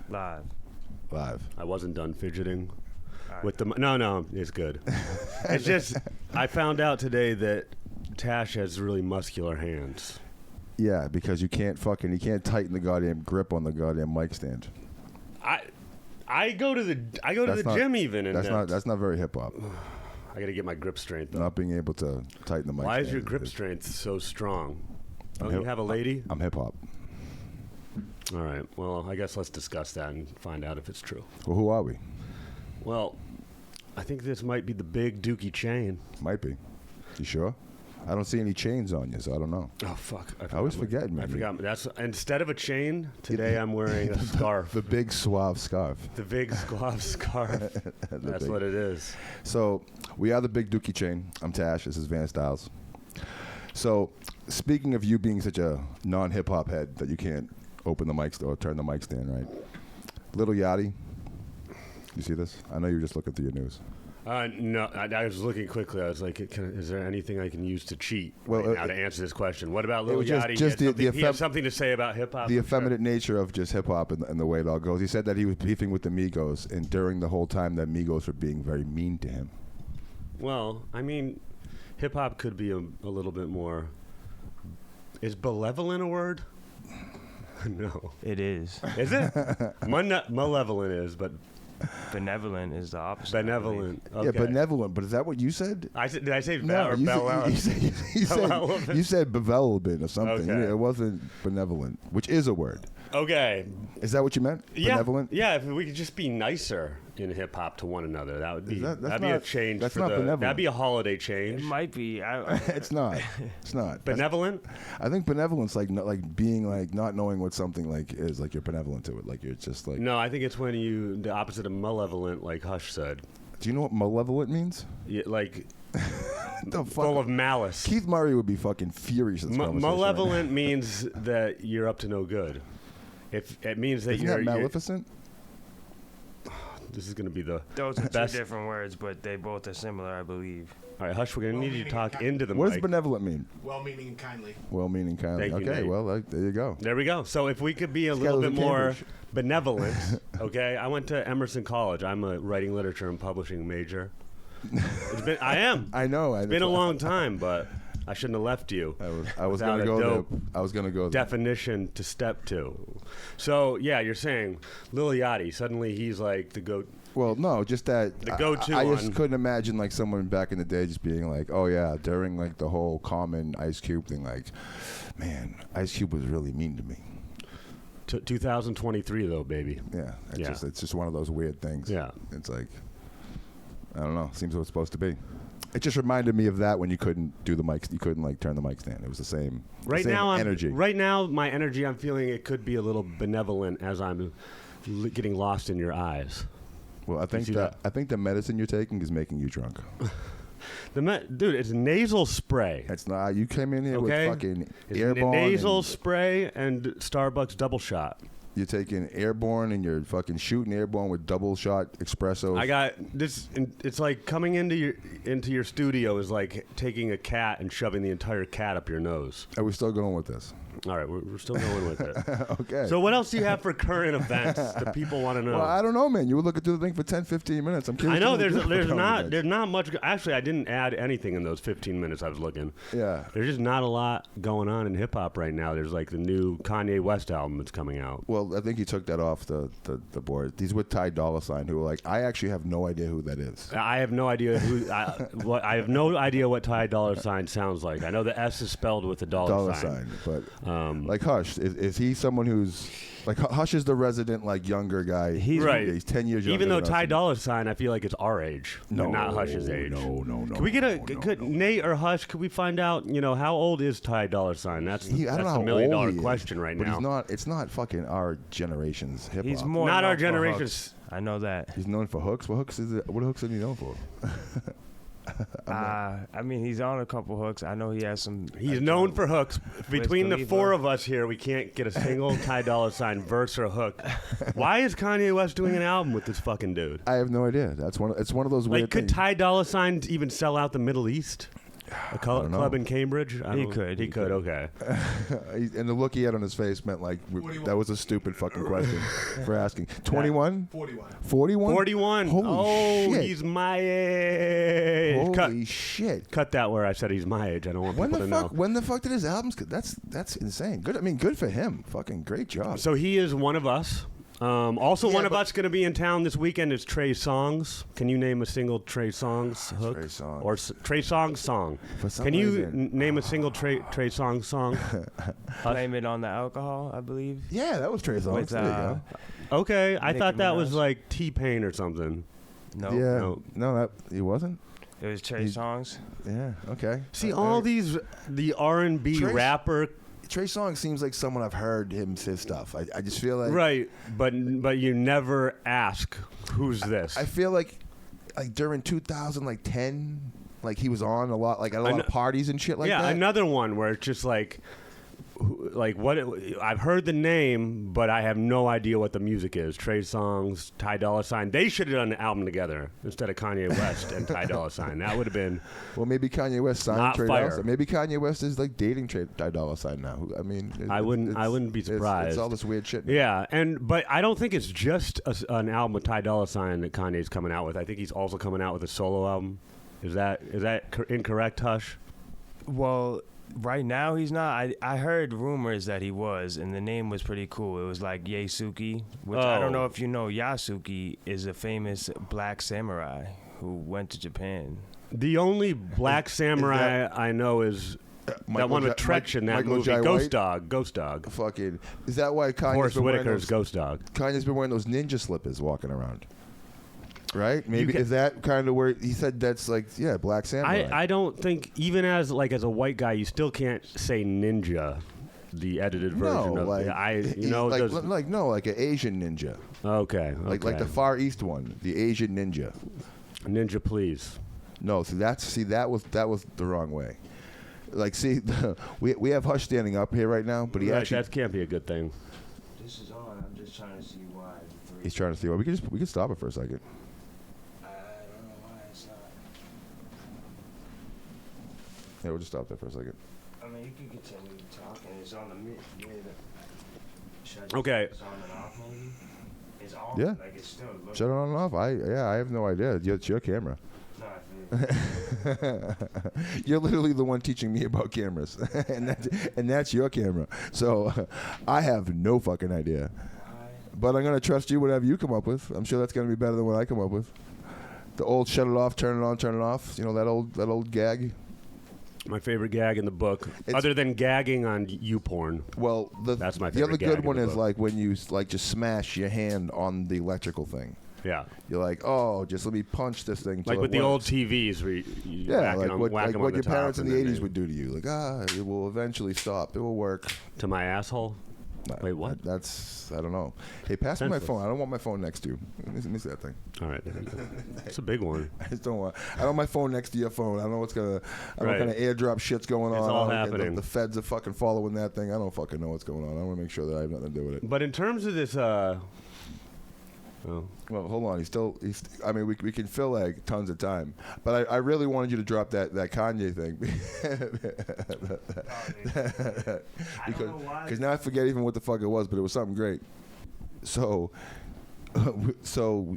Live. I wasn't done fidgeting with the... No, it's good. It's just, I found out today that Tash has really muscular hands. Yeah, because you can't tighten the goddamn grip on the goddamn mic stand. I go to the gym even, and that's not very hip hop. I got to get my grip strength up. Not being able to tighten the mic. Why is your grip strength so strong? Oh, you have a lady? I'm hip hop. All right. Well, I guess let's discuss that and find out if it's true. Well, who are we? Well, I think this might be the big Dookie chain. Might be. You sure? I don't see any chains on you, so I don't know. Oh, fuck. I always forget, man. I forgot. That's instead of a chain, today I'm wearing a scarf. The big suave scarf. The big suave scarf. That's what it is. So, we are the big Dookie chain. I'm Tash. This is Van Stylez. So, speaking of you being such a non-hip-hop head that you can't open the mic or turn the mic stand, right? Lil Yachty. You see this? I know you were just looking through your news. No, I was looking quickly. I was like, is there anything I can use to cheat now to answer this question? What about Lil Yachty? He has something to say about hip-hop? The effeminate nature of just hip-hop and the way it all goes. He said that he was beefing with the Migos, and during the whole time that Migos were being very mean to him. Well, I mean, hip-hop could be a little bit more... Is benevolent a word? No. It is. Is it? Malevolent is, but... Benevolent is the opposite. Benevolent. Okay. Yeah, benevolent. But is that what you said? Did I say no? You said bevelbin or something. Okay. It wasn't benevolent, which is a word. Okay. Is that what you meant? Yeah. Benevolent? Yeah. If we could just be nicer in hip hop to one another, that would be that'd be a change. That's not benevolent. That'd be a holiday change. It might be. It's not. It's not. Benevolent? I think benevolence like being like not knowing what something like is, like you're benevolent to it, like you're just like. No, I think it's when you the opposite of malevolent, like Hush said. Do you know what malevolent means? Yeah, like the full of malice. Keith Murray would be fucking furious at this conversation. Malevolent means that you're up to no good. If it means that Isn't that Maleficent? This is going to be the Those are best. two different words, but they both are similar, I believe. All right, Hush, we're going to need you to talk into the mic. What does mic. benevolent mean? Well-meaning and kindly. Well-meaning kindly. Thank you, okay, Nate. well, there you go. There we go. So if we could be a little bit more benevolent, okay? I went to Emerson College. I'm a writing, literature, and publishing major. I am. I know. It's been a long time, but I shouldn't have left you. I was going to go there. I was going to go there. Definition to step two. So, yeah, you're saying Lil Yachty, suddenly he's like the goat. Well, no, just that the go-to. I just couldn't imagine like someone back in the day just being like, oh yeah, during like the whole Common Ice Cube thing, like, man, Ice Cube was really mean to me. 2023 though, baby. Yeah, it's just one of those weird things. Yeah, it's like, I don't know, seems what it's supposed to be. It just reminded me of that when you couldn't do the mic, you couldn't like turn the mic stand. It was the same. Energy. Right now, my energy, I'm feeling it could be a little benevolent as I'm getting lost in your eyes. Well, I think the medicine you're taking is making you drunk. Dude, it's nasal spray. It's not. You came in here with fucking it's Airborne. Nasal spray and Starbucks double shot. You're taking Airborne and you're fucking shooting Airborne with double shot espressos. I got this. It's like coming into your studio is like taking a cat and shoving the entire cat up your nose. Are we still going with this? All right, we're still going with it. Okay. So what else do you have for current events that people want to know? Well, I don't know, man. You were looking through the thing for 10, 15 minutes. I'm curious. I know there's not much. Actually, I didn't add anything in those 15 minutes I was looking. Yeah. There's just not a lot going on in hip hop right now. There's like the new Kanye West album that's coming out. Well, I think he took that off the board. He's with Ty Dolla $ign, who I actually have no idea who that is. I have no idea who. I have no idea what Ty Dolla $ign sounds like. I know the S is spelled with a dollar sign. But like Hush, is he someone who's like Hush is the resident like younger guy? He's right. He's 10 years younger. Even though than Ty us. Dolla $ign, I feel like it's our age, not Hush's age. No. Can we get Nate or Hush? Could we find out? How old is Ty Dolla $ign? That's a $1 million question right now. But it's not fucking our generation's hip hop. He's more not known our for generation's. hooks. I know that. He's known for hooks. What hooks is it? What hooks is he known for? I mean, he's on a couple hooks. I know he has some. He's known for hooks. Between the four of us here, we can't get a single Ty Dolla $ign verse or hook. Why is Kanye West doing an album with this fucking dude? I have no idea. It's one of those weird things. Could Ty Dolla $ign even sell out the Middle East? A don't know. club in Cambridge? He could. He could. Okay. And the look he had on his face meant like that was a stupid fucking question for asking. 21? 41. 41? 41. Holy shit. He's my age. Holy shit. Cut that where I said he's my age. I don't want people to know. When the fuck did his albums? That's insane. Good. I mean, good for him. Fucking great job. So he is one of us. Also, Yeah, one of but- us going to be in town this weekend is Trey Songz. Can you name a single Trey Songz hook? Trey Songz. Or Trey Songz song. For some Can you reason- name a single Trey Songz song? Blame it on the alcohol, I believe. Yeah, that was Trey Songz. With, There you go. Okay, I Nicki thought that was Minaj. like T-Pain or something. No, Yeah. No, that he wasn't. it was Trey Songz. Yeah. Okay. See, all these, the R&B Trey- rapper, Trey Songz seems like someone I've heard him say stuff. I just feel like right, but you never ask, who's this? I feel like during 2010, like he was on a lot, like at a lot of parties and shit like yeah, that. another one where it's just like what I've heard the name, but I have no idea what the music is. Trey Songz, Ty Dolla $ign. They should have done an album together instead of Kanye West and Ty Dolla $ign. That would have been. Well, maybe Kanye West signed Not Trey fire. Dolla $ign. Maybe Kanye West is like dating Ty Dolla $ign now. I mean, I wouldn't be surprised. It's all this weird shit. Yeah, but I don't think it's just an album with Ty Dolla $ign that Kanye's coming out with. I think he's also coming out with a solo album. Is that incorrect, Hush? Well, right now he's not. I heard rumors that he was, and the name was pretty cool. It was like Yesuke, which I don't know if you know. Yasuke is a famous black samurai who went to Japan. The only black samurai I know is that one with Tretch in that Michael movie, Jai Ghost White? Dog. Ghost Dog. Fucking. Is that why Kanye's Forrest been wearing Whitaker's those? Ghost Dog. Kanye's been wearing those ninja slippers walking around. Right? Maybe can- is that kind of where he said that's like black samurai? I don't think even as a white guy you still can't say ninja, the edited version of like those, like an Asian ninja, okay, like the Far East one, the Asian ninja. ninja please. No, that was the wrong way. Like, see, we have Hush standing up here right now, but he Right, actually that can't be a good thing. This is on. I'm just trying to see why. he's trying to see. Well, we can stop it for a second. I don't know why it's not. Yeah, we'll just stop there for a second. I mean, you can continue talking. It's on the mid. Should I just Okay. It's on and off, maybe. It's on. Yeah. Like it's still looking. Shut it on and off. I have no idea. It's your camera. No, I feel You're literally the one teaching me about cameras, and that's your camera. So I have no fucking idea. But I'm gonna trust you. Whatever you come up with, I'm sure that's gonna be better than what I come up with. The old shut it off, turn it on, turn it off. You know that old gag. My favorite gag in the book, It's- other than gagging on YouPorn. Well, That's my the other favorite gag good in one the is book. like when you just smash your hand on the electrical thing. Yeah, You're like, oh, just let me punch this thing. till like it with the old works. TVs, where you Yeah, whack like them what on your the top parents in and the then 80s they- would do to you. Like, it will eventually stop. It will work. to my asshole. Wait, what? That's, I don't know. Hey, pass me my Senseless. phone. I don't want my phone next to you. Let me see that thing. All right, it's a big one. I just don't want. I don't want my phone next to your phone. I don't know what's gonna. I don't know Right. what kind of airdrop shit's going on. It's I all don't know, happening. The feds are fucking following that thing. I don't fucking know what's going on. I want to make sure that I have nothing to do with it. But in terms of this, oh, Well, hold on. I mean, we can fill like tons of time, but I really wanted you to drop that Kanye thing because now I forget even what the fuck it was, but it was something great. So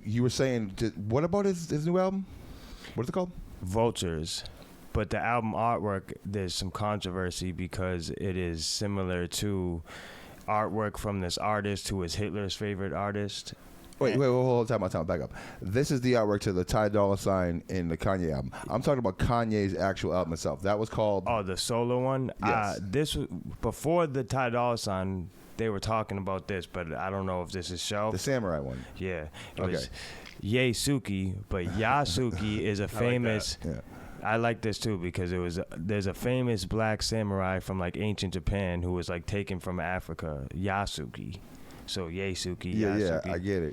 you were saying, what about his new album? What is it called? Vultures. But the album artwork, there's some controversy because it is similar to artwork from this artist who is Hitler's favorite artist. Wait, hold on, time, back up. This is the artwork to the Ty Dolla $ign in the Kanye album. I'm talking about Kanye's actual album itself. That was called. Oh, the solo one? Yes. This was before the Ty Dolla $ign. They were talking about this, but I don't know if this is shelf. The samurai one. Yeah. It Okay. was Yesuke, but Yasuke is a famous. Yeah. I like this too because there's a famous black samurai from like ancient Japan who was like taken from Africa, Yasuke. So Yesuke, Yeah, Yasuke. I get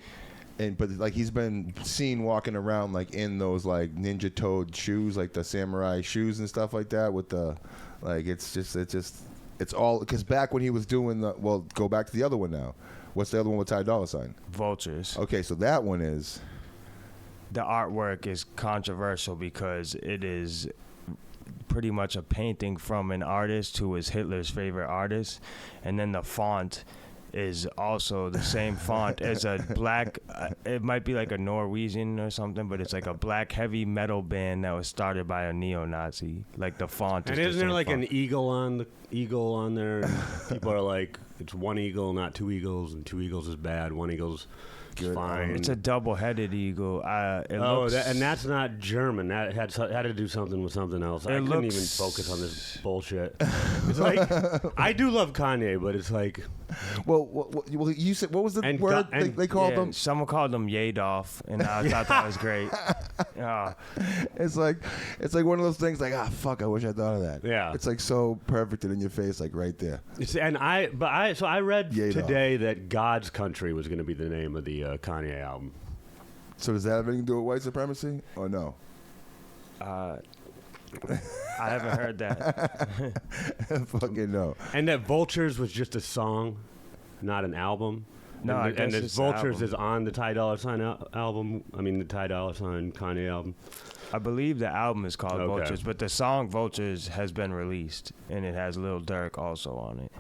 it. But like he's been seen walking around like in those like ninja toed shoes, like the samurai shoes and stuff like that. With the like, it's all because back when he was doing go back to the other one now. What's the other one with Ty Dolla $ign? Vultures. Okay, so that one is. The artwork is controversial because it is pretty much a painting from an artist who was Hitler's favorite artist, and then the font is also the same font as a black, it might be like a Norwegian or something, but it's like a black heavy metal band that was started by a neo-Nazi. Like the font and is isn't the there same like font. an eagle on there? And people are like, it's one eagle, not two eagles, and two eagles is bad. One eagle's fine. It's a double-headed eagle. And that's not German. That had to do something with something else. I couldn't even focus on this bullshit. It's like, I do love Kanye, but it's like, Well, you said, what was the word they called them? Someone called them Yadolf, and I thought that was great. It's like one of those things. Like, fuck, I wish I thought of that. Yeah. It's like so perfect and in your face, like right there. So I read Yadolf. today that God's Country was going to be the name of the Kanye album. So does that have anything to do with white supremacy or no? I haven't heard that. Fucking no. And that Vultures was just a song, not an album. No, I guess and it's Vultures album. is on the Ty Dolla Sign album. I mean, the Ty Dolla Sign Kanye album. I believe the album is called Okay. Vultures, but the song Vultures has been released, and it has Lil Durk also on it.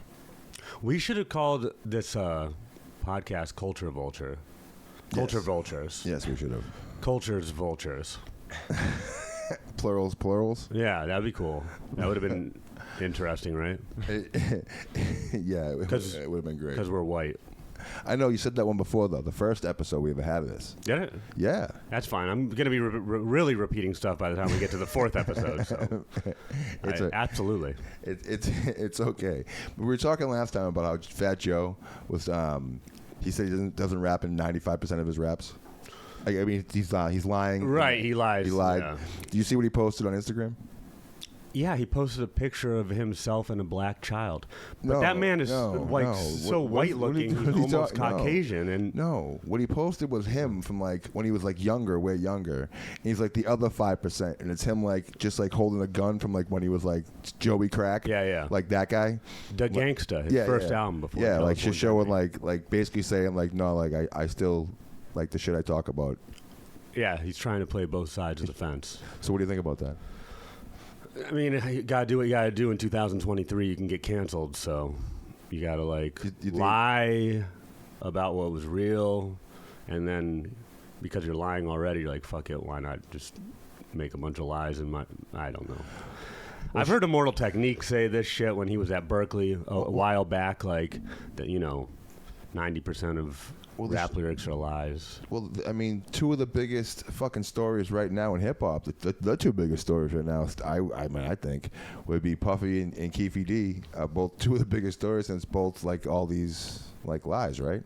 We should have called this podcast Culture Vulture. Culture Vultures. Yes, we should have. Culture's Vultures. Plurals. Yeah, that'd be cool. That would have been interesting, right? Yeah, it would have been great. Because we're white. I know you said that one before, though. The first episode we ever had of this. Did it? Yeah. That's fine. I'm going to be really repeating stuff by the time we get to the fourth episode. So absolutely. It's okay. We were talking last time about how Fat Joe was. He said he doesn't rap in 95% of his raps. I mean, he's lying. Right, he lies. He lied. Yeah. Do you see what he posted on Instagram? Yeah, he posted a picture of himself and a black child. But that man is so white looking, he's almost Caucasian. And no, what he posted was him from like when he was like younger, way younger. And he's like the other 5%, and it's him like just like holding a gun from like when he was like Joey Crack. Yeah. Like that guy. The Gangsta, his first album before. Yeah, like just showing like basically saying like no, like I still like the shit I talk about. Yeah, he's trying to play both sides of the fence. So what do you think about that? I mean, you gotta do what you gotta do in 2023. You can get canceled, so you gotta like lie about what was real, and then because you're lying already, you're like, fuck it, why not just make a bunch of lies? I don't know. I've heard Immortal Technique say this shit when he was at Berkeley a while back, like that. 90% of rap lyrics are lies. Well, I mean, two of the biggest fucking stories right now in hip hop, the two biggest stories right now, I think, would be Puffy and Keefy D. Both two of the biggest stories, since both like all these like lies, right?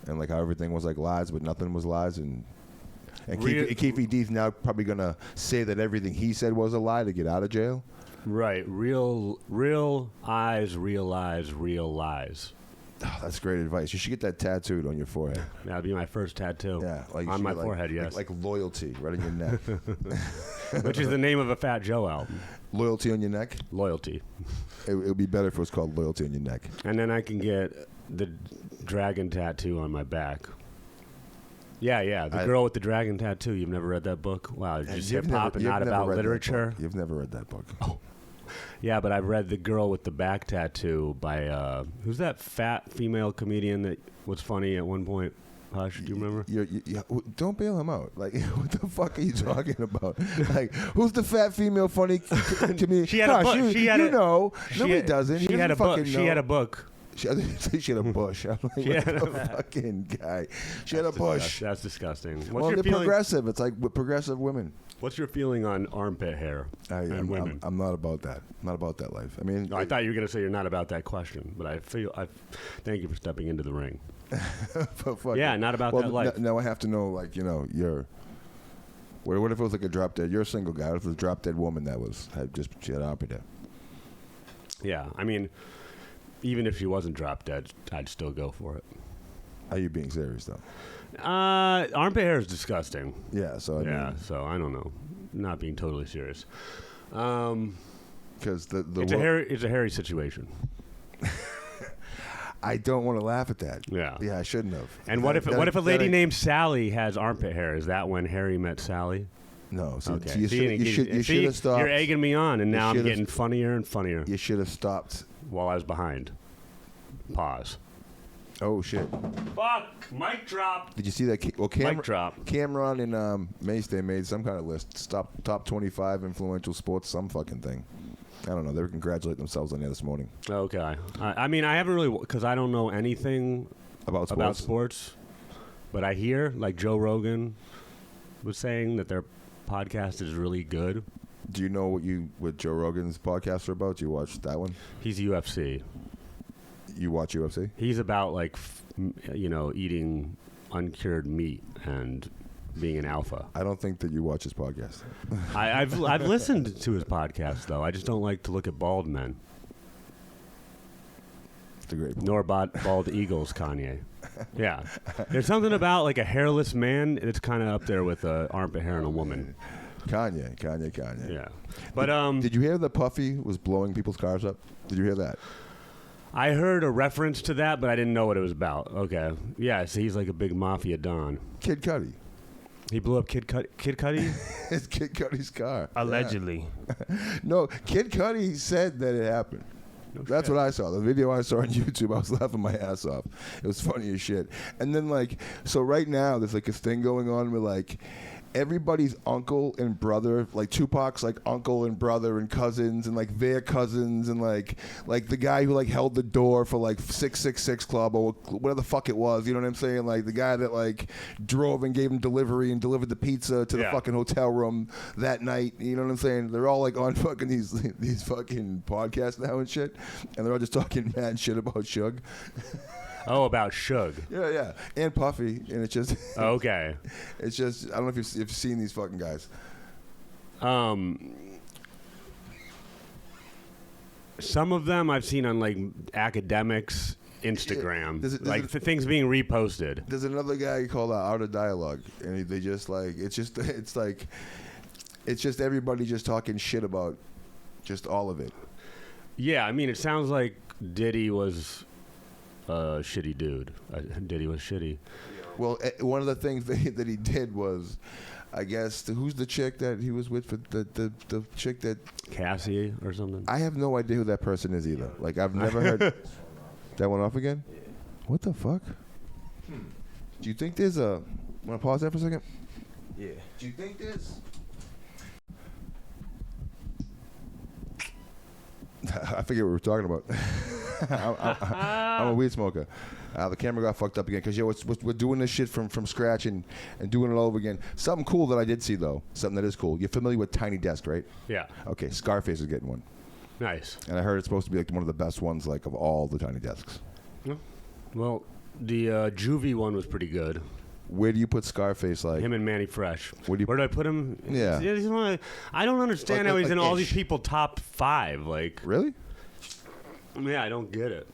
And like how everything was like lies, but nothing was lies, and Keefy D's now probably gonna say that everything he said was a lie to get out of jail. Right, real eyes, real lies, real lies. Oh, that's great advice. You should get that tattooed on your forehead. That'd be my first tattoo. Yeah, like on my forehead. Yes, like loyalty right on your neck. Which is the name of a Fat Joe album. Loyalty on your neck. Loyalty. It would be better if it was called Loyalty on your neck. And then I can get the dragon tattoo on my back. Yeah. The girl with the dragon tattoo. You've never read that book? Wow, it's just hip hop and not about literature. You've never read that book. Oh. Yeah, but I've read The Girl with the Back Tattoo by, who's that fat female comedian that was funny at one point? Hush, do you remember? Don't bail him out. Like, what the fuck are you talking about? Like, who's the fat female funny comedian? She had a book. No, he doesn't. She had a book. She had a book. She had a bush. I'm like, what the fucking guy? She had a bush. That's disgusting. They're progressive. It's like with progressive women. What's your feeling on armpit hair and women? I'm not about that. I'm not about that life. I mean, I thought you were going to say you're not about that question, but I thank you for stepping into the ring. Not about that life. Now I have to know, like, you're. What if it was like a drop dead? You're a single guy. What if it was a drop dead woman that she had armpit hair? Yeah, I mean, even if she wasn't drop dead, I'd still go for it. Are you being serious though? Armpit hair is disgusting. Yeah, so I mean, so I don't know. Not being totally serious. Because it's a hairy situation. I don't want to laugh at that. Yeah, I shouldn't have. And what if a lady named Sally has armpit hair? Is that when Harry met Sally? No. See, Okay. you should have stopped. You're egging me on, and now I'm getting funnier and funnier. You should have stopped while I was behind. Pause. Oh shit! Fuck! Mic drop. Did you see that? Mic drop. Cameron and Mace, they made some kind of list. Top 25 influential sports, some fucking thing. I don't know. They were congratulating themselves on that this morning. Okay. I mean, I haven't really, because I don't know anything about sports. But I hear, like Joe Rogan was saying, that their podcast is really good. Do you know what Joe Rogan's podcasts are about? Do you watch that one? He's UFC. You watch UFC? He's about eating uncured meat and being an alpha. I don't think that you watch his podcast. I've listened to his podcast though. I just don't like to look at bald men. It's a great point. Nor bald eagles, Kanye. Yeah, there's something about like a hairless man. It's kind of up there with armpit hair in a woman. Kanye. Yeah, but did you hear that Puffy was blowing people's cars up? Did you hear that? I heard a reference to that, but I didn't know what it was about. Okay. Yeah, so he's like a big mafia don. Kid Cudi. He blew up Kid Cudi? It's Kid Cudi's car. Allegedly. Yeah. No, Kid Cudi said that it happened. That's what I saw. The video I saw on YouTube, I was laughing my ass off. It was funny as shit. And then, so right now, there's, this thing going on where, everybody's uncle and brother, like Tupac's uncle and brother and cousins and their cousins and like the guy who held the door for 666 Club or whatever the fuck it was, you know what I'm saying? The guy that drove and gave him delivery and delivered the pizza to the fucking hotel room that night, you know what I'm saying? They're all on fucking these fucking podcasts now and shit, and they're all just talking mad shit about Suge. Oh, about Suge. Yeah, and Puffy, and it's just okay. It's just I don't know if you've seen these fucking guys. Some of them I've seen on Academics Instagram, things being reposted. There's another guy called Out of Dialogue, and they just it's just everybody just talking shit about just all of it. Yeah, I mean, it sounds like Diddy was a shitty dude. Diddy was shitty. Well, one of the things that he did was, I guess, who's the chick that he was with? For the chick that... Cassie or something? I have no idea who that person is either. I've never heard... That went off again? Yeah. What the fuck? Do you think there's a... Want to pause that for a second? Yeah. Do you think there's... I forget what we were talking about. I'm a weed smoker. The camera got fucked up again because we're doing this shit from scratch and doing it all over again. Something cool that I did see though, something that is cool. You're familiar with Tiny Desk, right? Yeah. Okay, Scarface is getting one. Nice. And I heard it's supposed to be one of the best ones of all the Tiny Desks. Yeah. Well, the Juvie one was pretty good. Where do you put Scarface? Him and Manny Fresh. Where do I put him? Yeah. I don't understand how he's in all these people top 5. Really? Yeah, I don't get it.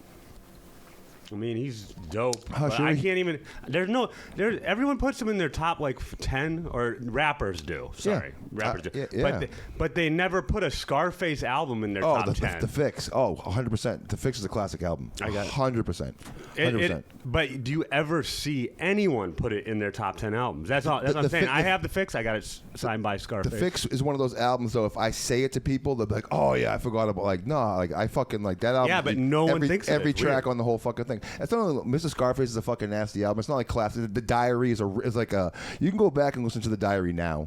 I mean, he's dope. But I can't even. Everyone puts him in their top 10, or rappers do. Sorry, rappers do. Yeah. But they never put a Scarface album in their top 10. The Fix. 100%. The Fix is a classic album. I got 100%. 100%. But do you ever see anyone put it in their top 10 albums? That's all. That's what I'm saying. I have the Fix. I got it signed by Scarface. The Fix is one of those albums, though. If I say it to people, they'll be like, "Oh yeah, I forgot about." No, I fucking like that album. Yeah, but no one thinks every track on the whole fucking thing. It's not only Mr. Scarface is a fucking nasty album. It's not classic. The Diary is like a. You can go back and listen to the Diary now,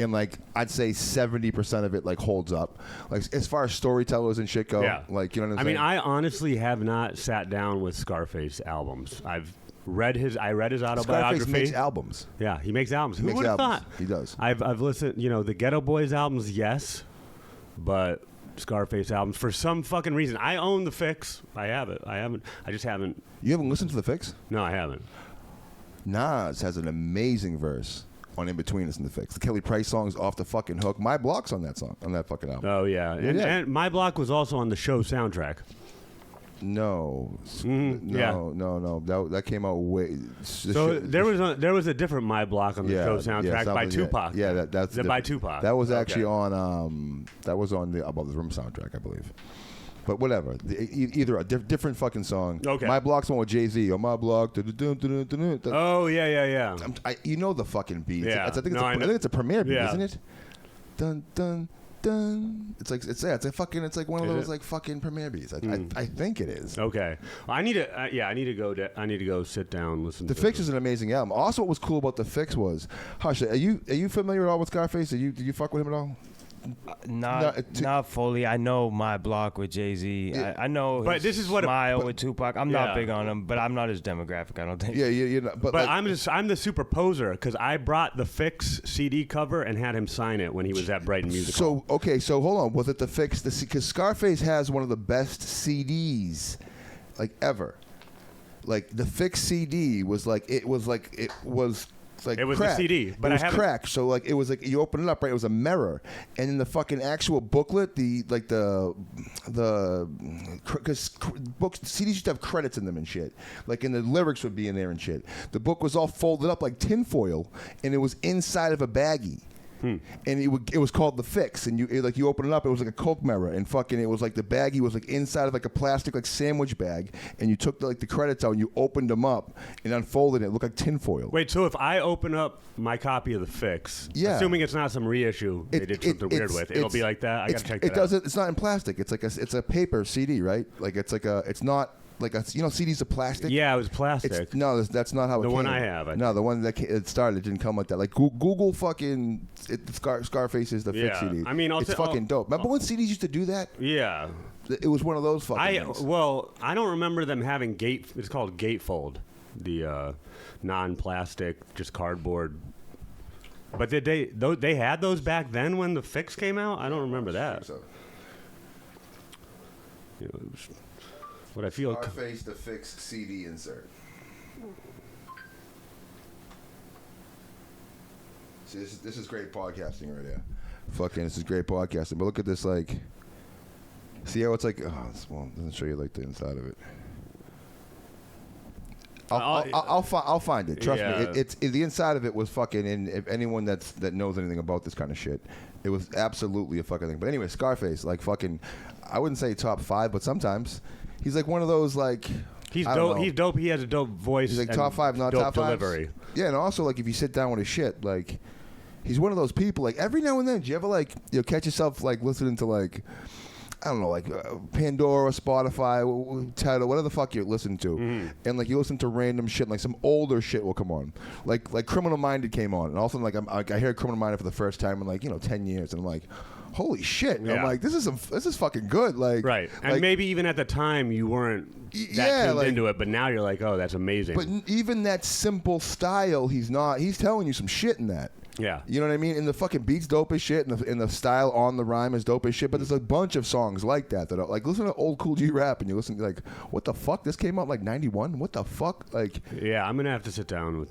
and I'd say 70% of it holds up. As far as storytellers and shit go, yeah. You know what I'm saying? I mean, I honestly have not sat down with Scarface albums. I read his autobiography. Scarface makes albums. Yeah, he makes albums. Who would have thought? He does. I've listened. The Ghetto Boys albums, yes, but Scarface albums for some fucking reason. I own the Fix. I have it. I just haven't. You haven't listened to the Fix? No, I haven't. Nas has an amazing verse on In Between Us and the Fix. The Kelly Price song's off the fucking hook. My Block's on that song, on that fucking album. Oh yeah, and My Block was also on the show soundtrack. No, no. That came out way. There was a different My Block on the show soundtrack by Tupac. Yeah, that's by Tupac. That was actually on That was on the Above the Rim soundtrack, I believe. But whatever, either a different fucking song. Okay. My Block's one with Jay-Z. On my block. Oh yeah. You know the fucking beat. Yeah. I think it's a premiere beat, Yeah. isn't it? Dun dun dun. It's like one of those like fucking premiere beats. I think it is. Okay. I need to go sit down, listen. The to Fix is an amazing album. Also, what was cool about The Fix was, Hush, are you familiar at all with Scarface? Did you fuck with him at all? Not fully. I know My Block with Jay-Z. Yeah. I know But his this is what- Smile with Tupac. I'm Yeah. not big on him, but I'm not his demographic, I don't think. Yeah, you know, But like, I'm the superposer because I brought the Fix CD cover and had him sign it when he was at Brighton Music Hall. So hold on. Was it The Fix? Because Scarface has one of the best CDs, like ever. Like the Fix CD was like it was the CD, but it was I haven't- cracked. So like it was like you open it up, right? It was a mirror, and in the fucking actual booklet, because books CDs used to have credits in them and shit. Like, and the lyrics would be in there and shit. The book was all folded up like tinfoil, and it was inside of a baggie. And it was called The Fix, and you open it up, it was like a Coke mirror, and fucking it was like the baggie was like inside of like a plastic like sandwich bag, and you took the credits out and you opened them up and unfolded it. It looked like tinfoil. Wait, so if I open up my copy of the Fix, Yeah. assuming it's not some reissue they did something weird with, it'll be like that. I gotta check that out. It's not in plastic. It's like it's a paper CD, right? Like it's not like CDs are plastic. Yeah, it was plastic. No, that's not how it The came. one I have, No, the one that it started, it didn't come like that. Like Google fucking Scarface is the Fix Yeah. CD. I mean, it's fucking dope. Remember when CDs used to do that? Yeah. It was one of those fucking things. I don't remember them having it's called gatefold, the non-plastic, just cardboard. But did they had those back then when the Fix came out? I don't remember that. So, You know, it was, what I feel. Scarface the Fix CD insert. See, this is great podcasting right here. Fucking, this is great podcasting. But look at this, like, see how it's like, well, it doesn't show you like the inside of it. I'll find it. Trust Yeah. me. It's the inside of it was fucking. And if anyone that knows anything about this kind of shit, it was absolutely a fucking thing. But anyway, Scarface, like fucking, I wouldn't say top 5, but sometimes he's like one of those like. He's dope. He's dope. He has a dope voice. He's like and top 5, not dope top 5 delivery. Yeah, and also like if you sit down with his shit, like he's one of those people. Like every now and then, do you ever like catch yourself like listening to like, I don't know, like Pandora, Spotify, Tidal, whatever the fuck you're listening to, and like you listen to random shit, like some older shit will come on, like Criminal Minded came on, and all of a sudden like I hear Criminal Minded for the first time in like 10 years, and I'm like, holy shit, and I'm like, this is fucking good, like Right, and like, maybe even at the time you weren't that tuned into it, but now you're like, oh, that's amazing. But even that simple style, he's telling you some shit in that. Yeah. You know what I mean? And the fucking beat's dope as shit, and the style on the rhyme is dope as shit. But there's a bunch of songs like that are like, listen to old Cool G rap, and you listen to like, what the fuck? This came out like 91? What the fuck? Like, yeah, I'm gonna have to sit down with.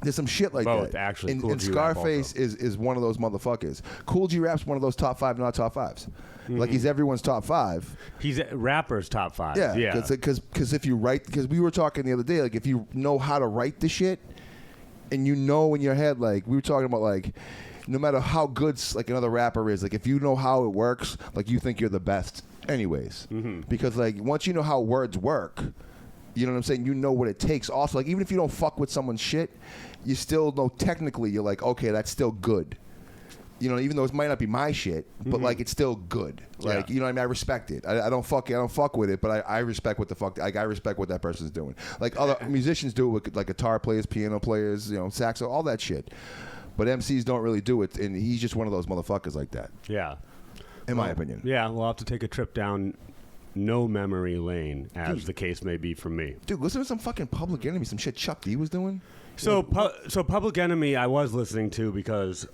There's some shit like both, that. actually. And, Cool and G rap Scarface is one of those motherfuckers. Cool G rap's one of those top 5, not top 5s. Like he's everyone's top 5. He's a rapper's top 5. Yeah, Yeah. Because if you write, because we were talking the other day, like if you know how to write the shit, and you know in your head, like we were talking about, like no matter how good like another rapper is, like if you know how it works, like you think you're the best, anyways. Because like once you know how words work, you know what I'm saying? You know what it takes. Also, like even if you don't fuck with someone's shit, you still know technically. You're like, okay, that's still good. You know, even though it might not be my shit, but like it's still good. Like you know what I mean? I respect it. I don't fuck with it, but I respect what the fuck. Like I respect what that person's doing. Like other musicians do it with like guitar players, piano players, saxo, all that shit. But MCs don't really do it, and he's just one of those motherfuckers like that. Yeah. In my opinion. Yeah, we'll have to take a trip down no memory lane, as the case may be for me. Dude, listen to some fucking Public Enemy, some shit Chuck D was doing. So Public Enemy I was listening to because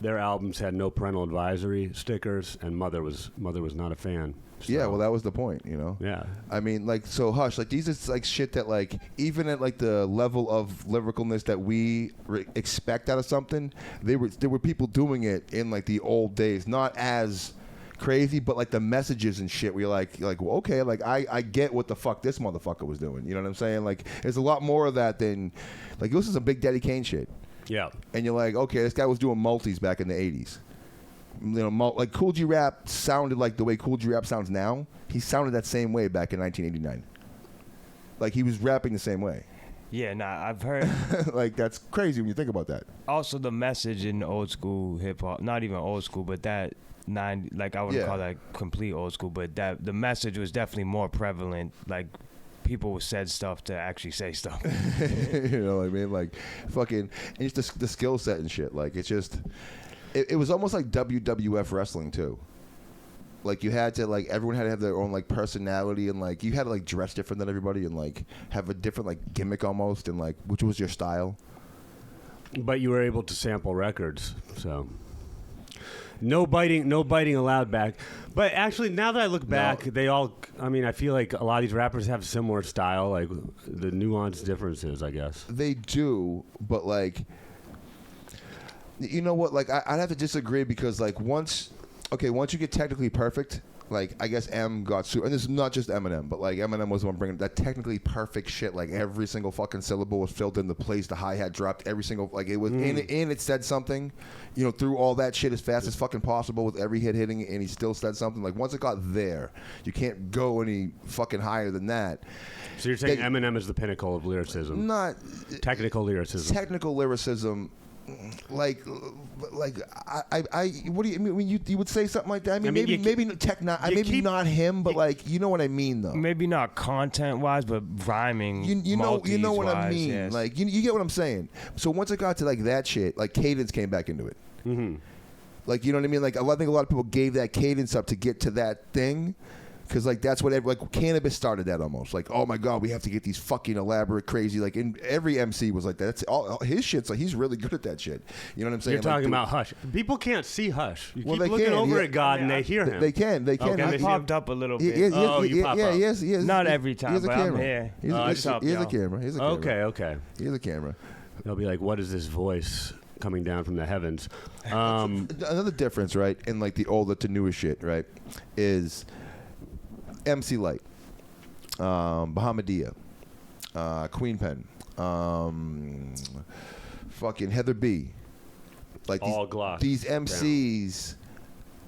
their albums had no parental advisory stickers, and Mother was not a fan. So. Yeah, well, that was the point, Yeah. I mean, like, so Hush, like, these is like shit that, like, even at like the level of lyricalness that we expect out of something, there were people doing it in like the old days, not as crazy, but like the messages and shit. We're like, well, okay, like I get what the fuck this motherfucker was doing. You know what I'm saying? Like, there's a lot more of that than, like, this is some Big Daddy Kane shit. Yeah. And you're like, okay, this guy was doing multis back in the 80s. like Cool G Rap sounded like the way Cool G Rap sounds now. He sounded that same way back in 1989. Like he was rapping the same way. Yeah, I've heard. Like that's crazy when you think about that. Also, the message in old school hip hop, not even old school, but that like I wouldn't call that complete old school, but that the message was definitely more prevalent. Like people said stuff to actually say stuff. You know what I mean? Like fucking, and just the skill set and shit. Like it's just, it was almost like WWF wrestling too. Like you had to like everyone had to have their own like personality and like you had to like dress different than everybody and like have a different like gimmick almost and like which was your style. But you were able to sample records, so no biting allowed back. But actually, now that I look back, they all. I mean, I feel like a lot of these rappers have similar style, like the nuanced differences, I guess. They do, but like, you know what? Like I'd have to disagree because like once you get technically perfect, like I guess M got super, and this is not just Eminem, but like Eminem was the one bringing that technically perfect shit. Like every single fucking syllable was filled into place. The hi hat dropped every single like it was and it said something, you know, through all that shit as fast as fucking possible with every hit hitting, and he still said something. Like once it got there, you can't go any fucking higher than that. So you're saying Eminem is the pinnacle of lyricism? Not technical lyricism. Technical lyricism. Like I what do you mean when you would say something like that? I mean maybe not him, but like you know what I mean though. Maybe not content wise, but rhyming. You know what I mean. Yes. Like you get what I'm saying. So once it got to like that shit, like cadence came back into it. Mm-hmm. Like you know what I mean. Like I think a lot of people gave that cadence up to get to that thing. Because, like, that's what, like, Cannabis started that almost. Like, oh, my God, we have to get these fucking elaborate, crazy, like, in every MC was like that. That's all his shit's like, he's really good at that shit. You know what I'm saying? You're talking like, about Hush. People can't see Hush. You keep they looking can, over at God and they hear him. They can. Okay, I popped up a little bit. You pop up. Yes, not every time, but I'm here. Here's a camera. Okay. Here's a camera. They'll be like, what is this voice coming down from the heavens? Another difference, right, in, like, the older to newer shit, right, is... MC Light, Bahamadia, Queen Pen, fucking Heather B. Like these MCs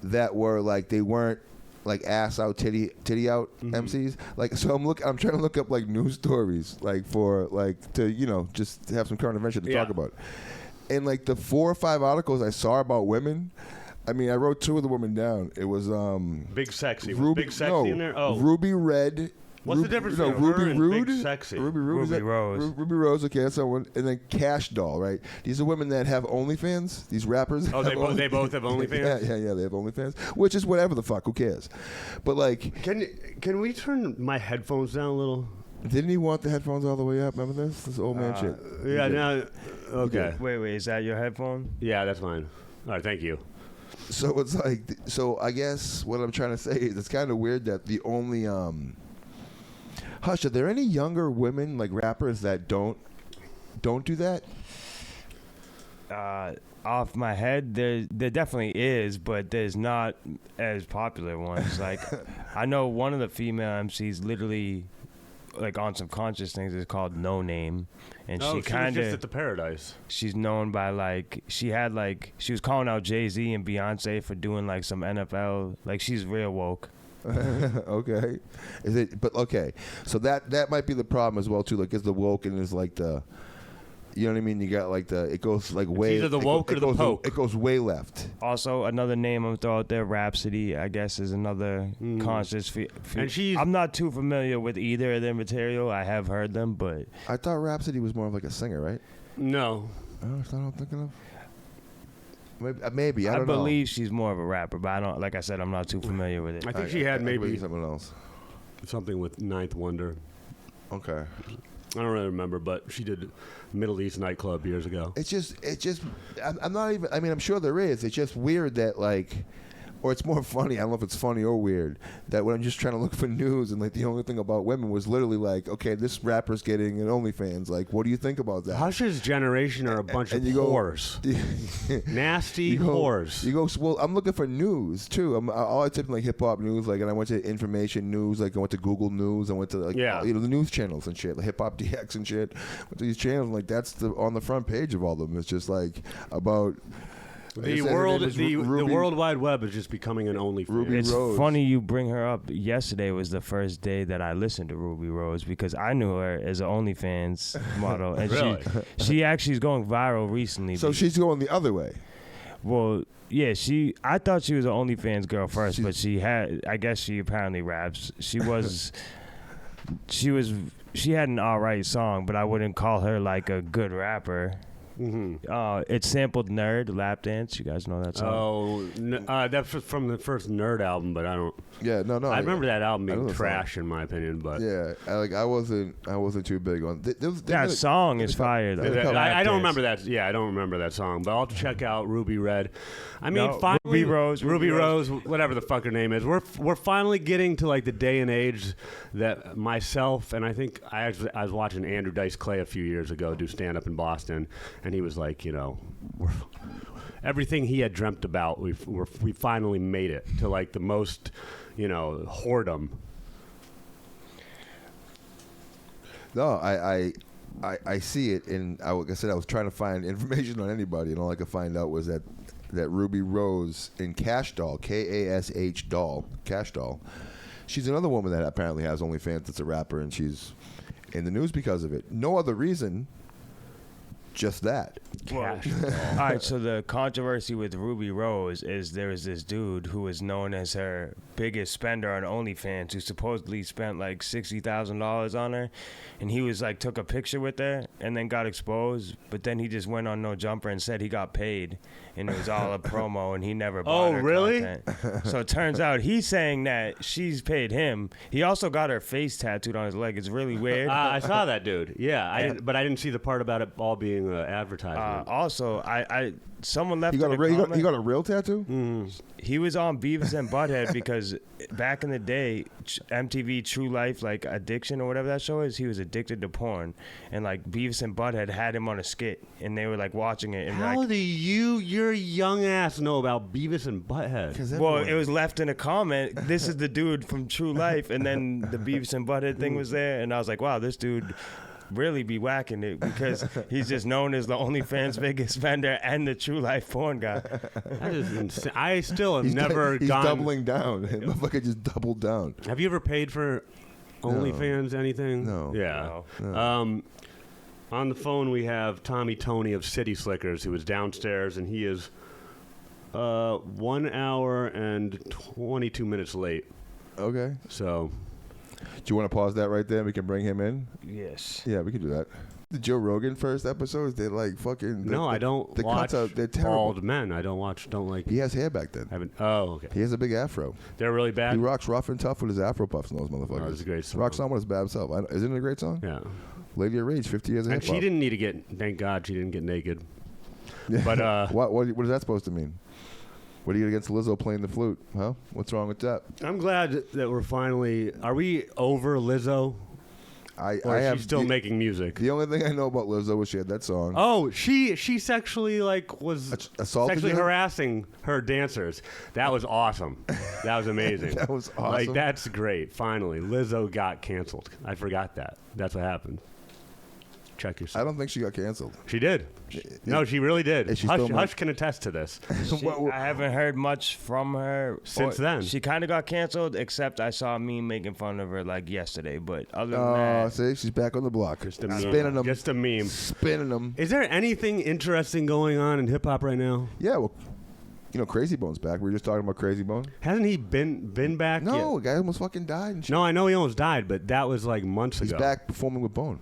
that were like they weren't like ass out titty out MCs. Like so I'm trying to look up like news stories like for like to just have some current events to talk about. And like the 4 or 5 articles I saw about women. I mean, I wrote 2 of the women down. It was Big Sexy. Ruby, Big Sexy in there? Oh. Ruby Red. What's the difference between her and Big Sexy? Ruby Rose. Ruby Rose, okay, that's someone. And then Cash Doll, right? These are women that have OnlyFans, these rappers. Oh, they both have OnlyFans? Yeah, they have OnlyFans. Which is whatever the fuck, who cares? But like... Can we turn my headphones down a little? Didn't he want the headphones all the way up? Remember this? This old man shit. Yeah, no. Okay. Wait, is that your headphone? Yeah, that's mine. All right, thank you. So it's like, so I guess what I'm trying to say is it's kind of weird that the only, Hush, are there any younger women, like rappers, that don't do that? Off my head, there definitely is, but there's not as popular ones. Like, I know one of the female MCs literally, like on some conscious things, is called No Name. And she kind of just at the Paradise. She's known by like she was calling out Jay-Z and Beyonce for doing like some NFL, like she's real woke. Okay, but okay, so that might be the problem as well too. Like, is the woke and is like the, you know what I mean? You got like it goes like way. It's either the woke or the poke. It goes way left. Also, another name I'm throwing out there, Rhapsody, I guess, is another conscious. And I'm not too familiar with either of their material. I have heard them, but I thought Rhapsody was more of like a singer, right? No. Oh, is that what I'm thinking of? Maybe I don't know. I believe she's more of a rapper, but I don't. Like I said, I'm not too familiar with it. I think she had maybe something else. Something with Ninth Wonder. Okay. I don't really remember, but she did Middle East nightclub years ago. It's just. I'm not even. I mean, I'm sure there is. It's just weird that like. Or it's more funny. I don't know if it's funny or weird that when I'm just trying to look for news and like the only thing about women was literally like, okay, this rapper's getting an OnlyFans. Like, what do you think about that? Hush's generation are a bunch of whores, nasty whores. You go. Well, I'm looking for news too. All I type in like hip hop news, like, and I went to information news, like I went to Google News, I went to like the news channels and shit, like Hip Hop DX and shit. Went to these channels, and, like that's on the front page of all of them. It's just like about. The World Wide Web is just becoming an OnlyFans. Ruby It's Rose. funny you bring her up. Yesterday was the first day that I listened to Ruby Rose because I knew her as an OnlyFans model, and Really? she actually is going viral recently. So she's going the other way. Well, yeah, I thought she was an OnlyFans girl first, but I guess she apparently raps. She had an alright song, but I wouldn't call her like a good rapper. Mm-hmm. It sampled Nerd, Lap Dance. You guys know that song? Oh, that's from the first Nerd album, but I don't. Yeah, no. I remember that album I know being the trash in my opinion, but Yeah, I wasn't too big on. That song is fire though. I don't remember that. Yeah, I don't remember that song, but I'll check out Ruby Red. I mean, No, finally, Ruby Rose, whatever the fuck her name is. We're finally getting to like the day and age that myself and I think I was watching Andrew Dice Clay a few years ago do stand up in Boston, and he was like, everything he had dreamt about, we finally made it to like the most, whoredom. No, I see it, and like I said, I was trying to find information on anybody, and all I could find out was that Ruby Rose in Cash Doll, Kash Doll, Cash Doll, she's another woman that apparently has OnlyFans that's a rapper, and she's in the news because of it. No other reason, just that. All right, so the controversy with Ruby Rose is there was this dude who was known as her biggest spender on OnlyFans who supposedly spent like $60,000 on her, and he was like took a picture with her and then got exposed, but then he just went on No Jumper and said he got paid, and it was all a promo and he never bought her really? content. So it turns out he's saying that she's paid him. He also got her face tattooed on his leg. It's really weird. I saw that dude. Yeah, but I didn't see the part about it all being advertisement. Also, someone left He got in he got a real tattoo? He was on Beavis and Butthead because back in the day, MTV True Life, like Addiction or whatever that show is, he was addicted to porn. And like Beavis and Butthead had him on a skit and they were like watching it. And How do your young ass know about Beavis and Butthead? Well, it was left in a comment. This is the dude from True Life. And then the Beavis and Butthead thing was there. And I was like, wow, this dude really be whacking it because he's just known as the OnlyFans biggest spender and the True Life porn guy. That is insane. I still have He's never he's gone. doubling down. The motherfucker just doubled down. Have you ever paid for OnlyFans anything? No. Yeah. No. On the phone we have Tommy Tony of City Slickers, who is downstairs, and he is 1 hour and 22 minutes late. Okay. So, Do you want to pause that right there? We can bring him in. Yes. Yeah, we can do that. The Joe Rogan first episodes, they're like fucking. I don't the watch cuts out, they're terrible. bald men. I don't like. He has hair back then. Okay. He has a big afro. They're really bad. He rocks rough and tough with his afro puffs and those motherfuckers. Oh, it's a great song. Rocks on with his bad himself. Isn't it a great song? Yeah. Lady of Rage, 50 years of And hip hop. she didn't need to get. Thank God she didn't get naked. Yeah. But what is that supposed to mean? What do you get against Lizzo playing the flute? Huh? What's wrong with that? I'm glad that we're finally. Are we over Lizzo? Or is she still making music? The only thing I know about Lizzo was she had that song. Oh, she sexually was assaulted sexually you? harassing her dancers. That was awesome. That was amazing. That was awesome. Like that's great. Finally, Lizzo got canceled. I forgot that. That's what happened. Check yourself. I don't think she got canceled. She did. No, she really did. Is she still Hush can attest to this. I haven't heard much from her Since then. She kind of got canceled, except I saw a meme making fun of her like yesterday. But other than Oh, that, see, she's back on the block. Just a meme. Spinning them. Just a meme. Spinning them. Is there anything interesting going on in hip hop right now? Yeah, well, Crazy Bone's back. We were just talking about Crazy Bone. Hasn't he been back yet? No, the guy almost fucking died. And shit. No, I know he almost died, but that was like months He's ago. back performing with Bone.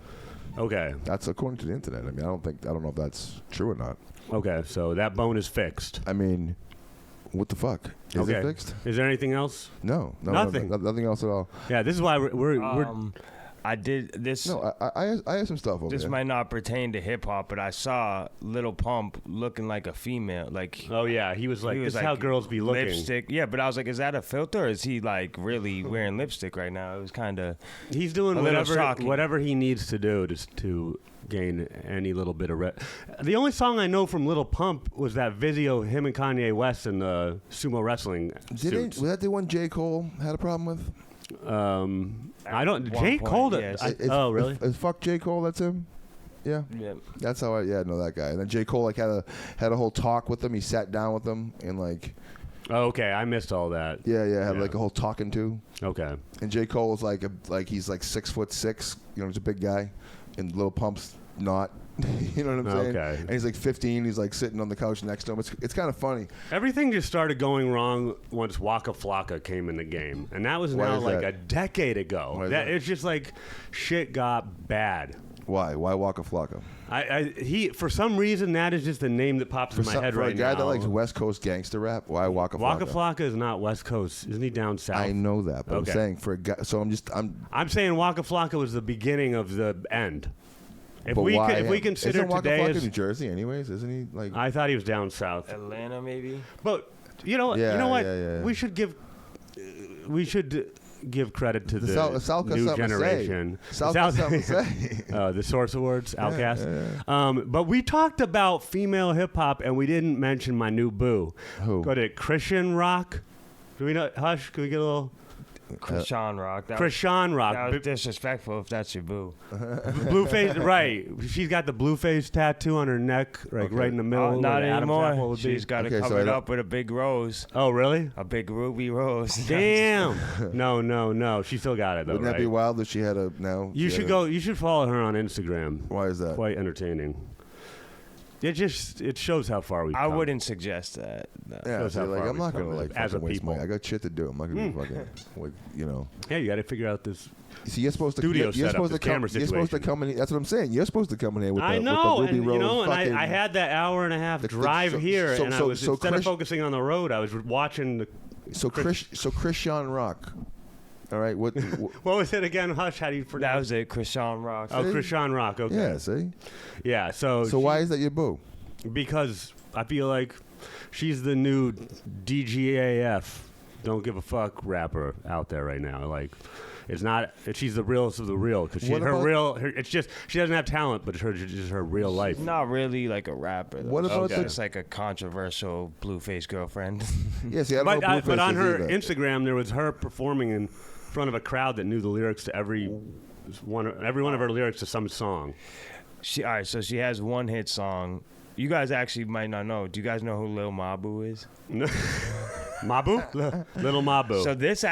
Okay. That's according to the internet. I mean, I don't know if that's true or not. Okay, so that bone is fixed. I mean, what the fuck? Is it fixed? Is there anything else? No, Nothing. nothing else at all. Yeah, this is why we're I did this. No, I have some stuff over This there. might not pertain to hip hop, but I saw Lil Pump looking like a female. Like Oh yeah, he was like, he this is how girls be looking. lipstick. Yeah, but I was like, is that a filter? Or is he like really wearing lipstick right now? It was kind of. He's doing a little whatever shocking. whatever he needs to do to gain any little bit of The only song I know from Lil Pump was that video of him and Kanye Was in the sumo wrestling suits. Was that the one J. Cole had a problem with? I don't. At one J. point, Cole. yes. Oh really? Is fuck J. Cole? That's him. Yeah. Yep. That's how I know that guy. And then J. Cole like had a whole talk with him. He sat down with him and like. Oh, okay, I missed all that. Yeah, had like a whole talking to. Okay. And J. Cole is like he's like 6'6", he's a big guy, and Lil Pump's not. You know what I'm saying? Okay. And he's like 15. He's like sitting on the couch next to him. It's kind of funny. Everything just started going wrong once Waka Flocka came in the game, and that was Why now is like that? a decade ago. Why is that? It's just like shit got bad. Why Waka Flocka? He for some reason that is just the name that pops in my head right now. For a guy that likes West Coast gangster rap, why Waka Flocka? Waka Flocka is not West Coast, isn't he down south? I know that, but Okay. I'm saying for a guy. So I'm saying Waka Flocka was the beginning of the end. If but we why if we him? Consider Isn't Waka today Flocka as New Jersey, anyways, isn't he? Like I thought he was down south, Atlanta maybe. but you know what? Yeah. We should give credit to the Salka new something to say. generation. Salka something to say. The Source Awards, Outcast. Yeah. But we talked about female hip hop, and we didn't mention my new boo. Who? Go to Christian Rock. Do we know? Hush. Can we get a little Krishan Rock. Krishan Rock? That was disrespectful if that's your boo. Blueface, right? She's got the Blueface tattoo on her neck, like right in the middle. Oh, not where Adam's apple anymore. would be. She's got it Okay, so covered I up with a big rose. Oh, really? A big ruby rose. Damn. No. She still got it though, Wouldn't that right? be wild if she had a now? You she should had go. You should follow her on Instagram. Why is that? Quite entertaining. It shows how far we've I come. wouldn't suggest that. No. Yeah, Shows see, how like far I'm not we've gonna come like as a fucking waste people. money. I got shit to do. I'm not gonna be fucking like Yeah, you got to figure out this. See, you're supposed to. Studio You're setup, supposed to this camera come. You're supposed to situation. come in. That's what I'm saying. You're supposed to come in here with I the, know, with the Ruby and Rose. and fucking, I had that hour and a half drive here, and I was instead of focusing on the road, I was watching the. So Krishan Rock. All right. What What was it again? Hush. How do you That pronounce? was it, Krishan Rock. Oh, Krishan Rock. Okay. Yeah. See. Yeah. So Why is that your boo? Because I feel like she's the new DGAF, don't give a fuck rapper out there right now. Like, it's not. She's the realest of the real because it's just she doesn't have talent, but it's just her real life. Not really like a rapper. Though. What about She's just like a controversial Blueface girlfriend. Yeah. See, I don't know. But on her either. Instagram, there was her performing in front of a crowd that knew the lyrics to every one of her lyrics to some song. All right, so she has one hit song. You guys actually might not know. Do you guys know who Lil Mabu is? Mabu? Little Mabu. So this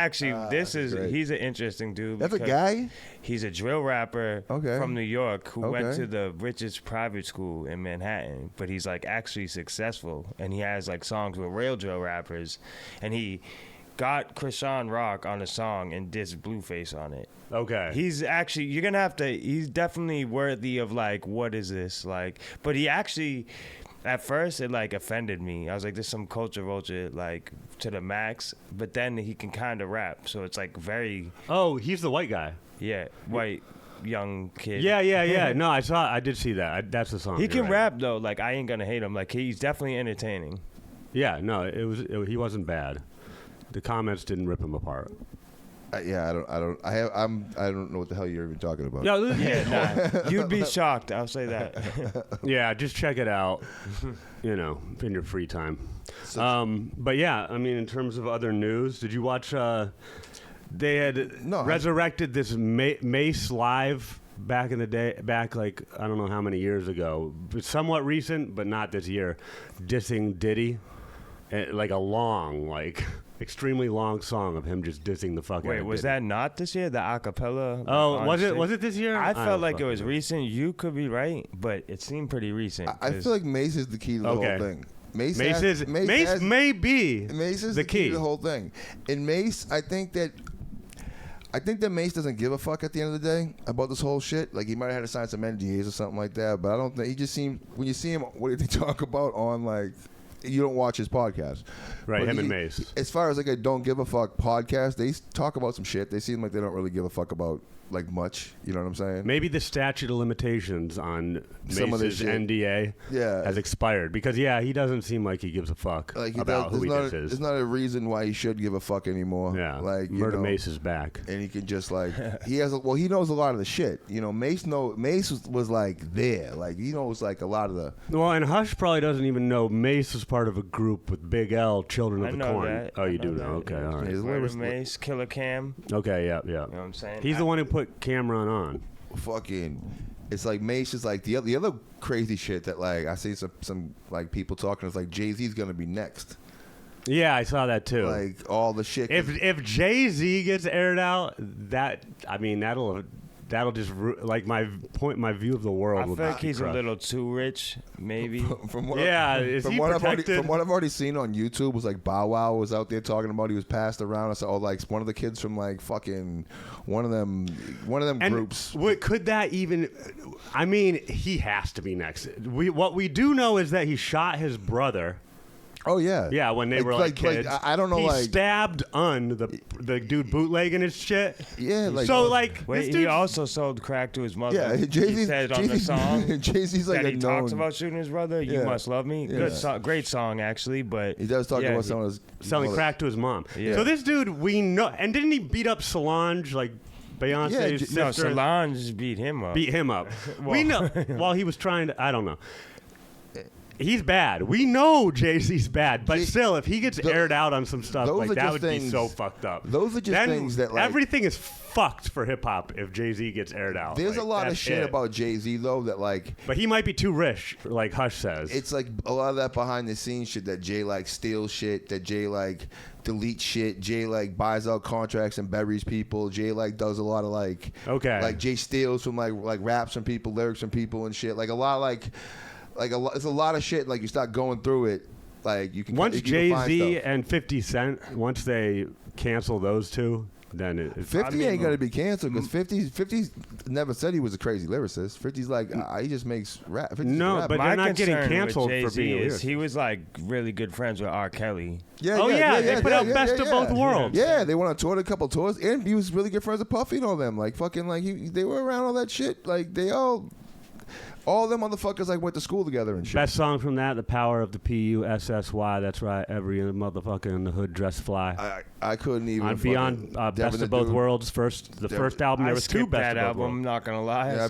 is great. he's an interesting dude. That's a because guy. He's a drill rapper from New York who went Okay. to the richest private school in Manhattan, but he's like actually successful, and he has like songs with real drill rappers, and he got Krishan Rock on a song and dissed Blueface on it. Okay. He's actually, you're gonna have to, he's definitely worthy of like, what is this? Like, but he actually, at first it like offended me. I was like, this is some culture vulture, like to the max, but then he can kind of rap. So it's like very, Oh, he's the white guy. yeah, white, young kid. Yeah. No, I did see that. That's the song. He You're can right. rap though. Like, I ain't gonna hate him. Like, he's definitely entertaining. Yeah, no, he wasn't bad. The comments didn't rip him apart. Yeah. I don't know what the hell you're even talking about. No, Yeah, nah, you'd be shocked. I'll say that. yeah, just check it out. In your free time. But yeah, I mean, in terms of other news, did you watch? They had resurrected this Mace live back in the day, like I don't know how many years ago. It's somewhat recent, but not this year. Dissing Diddy, like a long, extremely long song of him just dissing the fuck out Wait, of was Diddy. that not this year? The acapella? Oh, was it? Was it this year? I felt don't like it fucking was know. recent. You could be right, but it seemed pretty recent. I feel like Mace is the key to the whole thing. Mace may be Mace is the key to the whole thing. And Mace, I think that Mace doesn't give a fuck at the end of the day about this whole shit. Like, he might have had to sign some NDAs or something like that, but I don't think he just seems, when you see him, what did he talk about on, like, you don't watch his podcast. Right, But him and Mace. As far as like a don't give a fuck podcast, they talk about some shit. They seem like they don't really give a fuck about like much. You know what I'm saying? Maybe the statute of limitations on Some of this Mace's shit. NDA Yeah. has expired because he doesn't seem like he gives a fuck Like, about who he there's is. not a reason why he should give a fuck anymore. Yeah, like Murder Mace is back. and he can just like he knows a lot of the shit. Mace was like there, like he knows like a lot of the. Well, and Hush probably doesn't even know Mace is part of a group with Big L, Children of I the know Corn. that. Oh, you I do know know? that. Okay, all right. Yeah. Murder Mace, Killer Cam. Okay, yeah. You know what I'm saying? He's the one who put Cameron on. Fucking It's like Mace is like the other crazy shit that like I see some like people talking. It's like Jay-Z's gonna be next. Yeah, I saw that too. Like all the shit. If Jay-Z gets aired out, that'll just like my view of the world. I feel like he's a little too rich, maybe. From what is he protected? From what I've already seen on YouTube was like Bow Wow was out there talking about he was passed around. I saw like one of the kids from like fucking one of them groups. Could that even? I mean, he has to be next. What we do know is that he shot his brother. Oh yeah, yeah. When they were like kids, I don't know. He like stabbed the dude bootlegging his shit. Yeah, like so like. Wait, he also sold crack to his mother. Yeah, He said on the song. Jay-Z's like that he talks about shooting his brother. You must love me. Yeah. Good song, great song actually. But he does talk about selling crack to his mom. Yeah. So this dude, we know, and didn't he beat up Solange like? Beyonce's sister? No, Solange beat him up. We know. While he was trying to, I don't know. He's bad. We know Jay-Z's bad, but still, if he gets aired out on some stuff, like that would be so fucked up. Those are just things that like everything is fucked for hip hop if Jay-Z gets aired out. There's like, a lot of shit about Jay-Z though that like. But he might be too rich, like Hush says. It's like a lot of that behind the scenes shit that Jay like steals shit, that Jay like deletes shit, Jay like buys out contracts and buries people. Jay like does a lot of like Jay steals from like raps from people, lyrics from people and shit. Like a lot it's a lot of shit. Like you start going through it, like you can. Once Jay-Z and 50 Cent, once they cancel those two, then 50 ain't gonna be canceled because 50 never said he was a crazy lyricist. 50's like he just makes rap. No, but they're not getting canceled for being a lyricist. He was like really good friends with R. Kelly. Yeah, they put out Best of Both Worlds. Yeah, they went on tour, a couple tours, and he was really good friends with Puffy and all them. Like fucking like they were around all that shit. Like they all them motherfuckers like went to school together and shit. Best song from that, The Power of the P-U-S-S-Y. That's right. Every motherfucker in the hood dress fly. I couldn't even. On Beyond Best of Both Worlds, first album. There was two Best of Both Worlds. I'm not gonna lie. Yeah,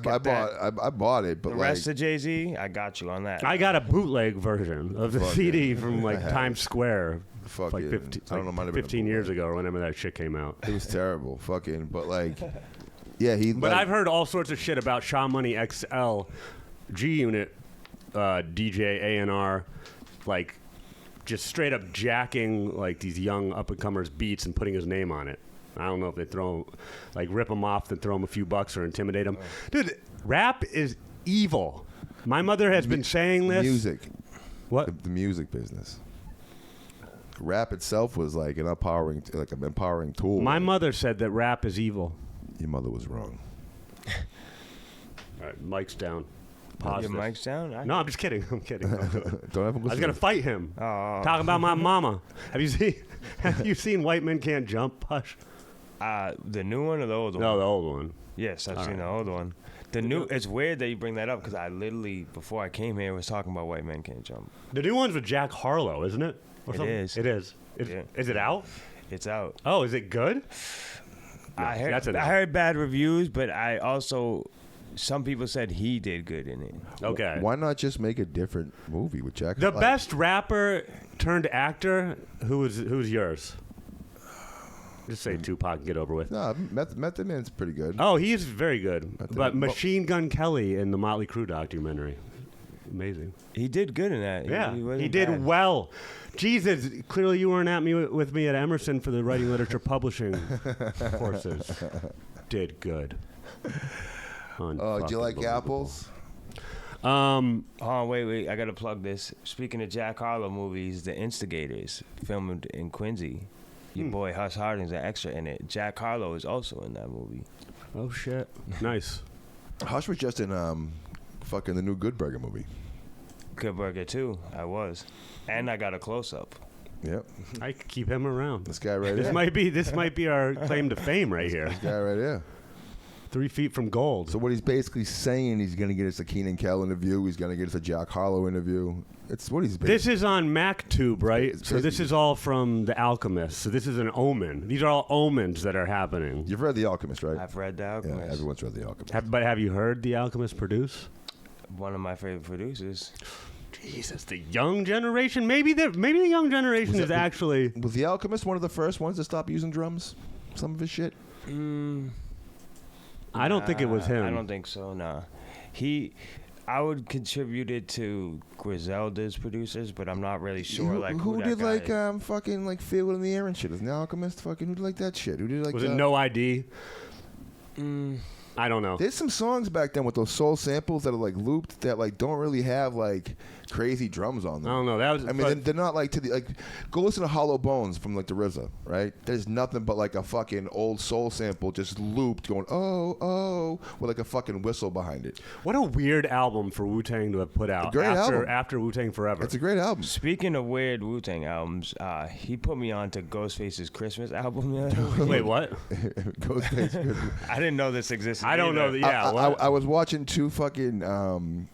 I bought it, but the rest of Jay-Z, I got you on that. I got a bootleg version of the CD from like Times Square. Like 15 years ago or whenever that shit came out. It was terrible. Fucking, but like, yeah, But I've heard all sorts of shit about Shaw Money XL. G Unit DJ A&R, like just straight up jacking like these young up and comers beats and putting his name on it. I don't know if they rip him off and throw him a few bucks or intimidate him. Dude, rap is evil. My mother has been saying this. Music. What? The music business. Rap itself was like an empowering tool. My mother said that rap is evil. Your mother was wrong. All right, mic's down. Your mic's down? No, I'm just kidding. Don't have I was gonna fight him. Talking about my mama. Have you seen White Men Can't Jump? Hush. The new one or the old one? No, the old one. Yes, I've seen the old one. It's weird that you bring that up because I literally before I came here was talking about White Men Can't Jump. The new one's with Jack Harlow, isn't it? It is. It is. Is it out? It's out. Oh, is it good? No, I heard bad reviews, but I also. Some people said he did good in it. Okay. Why not just make a different movie with Jack? The best rapper turned actor, who's yours? Just say Tupac and get over with. No, Method Man's pretty good. Oh, he's very good. But Machine Gun Kelly in the Motley Crue documentary. Amazing. He did good in that. Yeah, he did well. Jesus, clearly you weren't with me at Emerson for the writing literature publishing courses. Did good. Do you like apples? Wait. I got to plug this. Speaking of Jack Harlow movies, The Instigators, filmed in Quincy. Your boy Hush Harding's an extra in it. Jack Harlow is also in that movie. Oh, shit. Nice. Hush was just in fucking the new Good Burger movie. Good Burger 2, I was. And I got a close-up. Yep. I could keep him around. This guy right here. This might be our claim to fame right here. This guy right here. 3 feet from gold. So what he's basically saying, he's going to get us a Keenan Kell interview. He's going to get us a Jack Harlow interview. It's what he's. This is on Mak-Tube, right? So this is all from The Alchemist. So this is an omen. These are all omens that are happening. You've read The Alchemist, right? I've read The Alchemist. Yeah, everyone's read The Alchemist. But have you heard The Alchemist produce? One of my favorite producers. Jesus, the young generation. Maybe the young generation is actually. Was The Alchemist one of the first ones to stop using drums? Some of his shit. I don't think it was him. I don't think so. Nah, I would contribute it to Griselda's producers, but I'm not really sure. Who that did guy like is. fucking like Feel It in the Air and shit? Is the Alchemist fucking who did like that shit? Who did like Was it No ID? I don't know. There's some songs back then with those soul samples that are like looped that like don't really have like crazy drums on them. I don't know. That was. I mean, they're not like to the like. Go listen to Hollow Bones from like the RZA, right? There's nothing but like a fucking old soul sample just looped, going oh oh, with like a fucking whistle behind it. What a weird album for Wu-Tang to have put out. Great album. After Wu-Tang Forever. It's a great album. Speaking of weird Wu-Tang albums, he put me on to Ghostface's Christmas album. Wait, what? Ghostface. I didn't know this existed. I don't know. either. Yeah. I was watching two fucking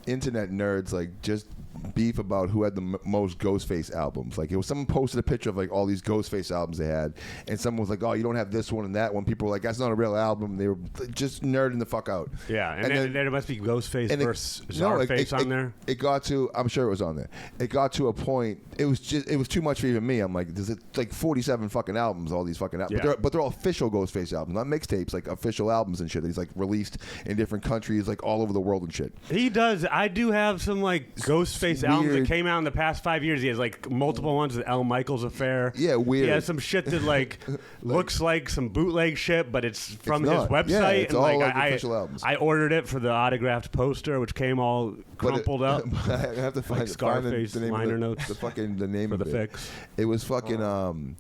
internet nerds like just beef about who had the most Ghostface albums. Like it was someone posted a picture of like all these Ghostface albums they had, and someone was like, "Oh, you don't have this one and that one." People were like, "That's not a real album." They were just nerding the fuck out. Yeah, and then there must be Ghostface versus Czarface on there. It got to. I'm sure it was on there. It got to a point. It was too much for even me. I'm like, there's like 47 fucking albums. All these fucking albums, Yeah. but they're all official Ghostface albums, not mixtapes. Like official albums and shit. That he's like released in different countries, like all over the world and shit. He does. I do have some like Ghostface albums that came out in the past 5 years. He has like multiple ones with L. Michaels Affair. Yeah, weird. He has some shit that like looks like some bootleg shit, but it's from his not. website. Yeah, it's and all like like I, official albums. I ordered it for the autographed poster, which came all crumpled up. I have to find, Like Scarface the name liner of the, notes the fucking the name for of the it. fix. It was fucking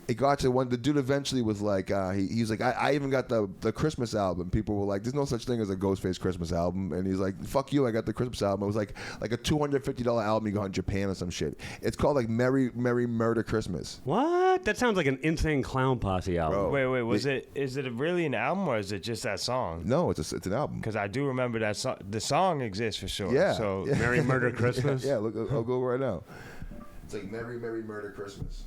it got to when the dude eventually was like he's like I even got the Christmas album. People were like, there's no such thing as a Ghostface Christmas album, and he's like, fuck you, I got the Christmas album. It was like a $250 album you got in Japan or some shit. It's called like Merry Murder Christmas. What? That sounds like an Insane Clown Posse album. Bro. Wait, is it really an album or is it just that song? No, it's an album. Because I do remember that song. The song exists for sure. Yeah. So yeah. Merry Murder Christmas? Yeah, look, I'll go right now. It's like Merry Murder Christmas.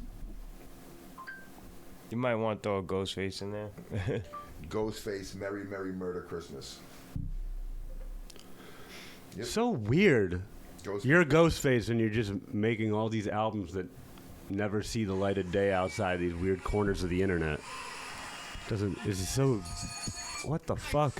you might want to throw a Ghostface in there. Ghostface Merry Murder Christmas. Yep. So weird. Ghostface. You're Ghostface and you're just making all these albums that never see the light of day outside these weird corners of the internet. Is it so... What the fuck?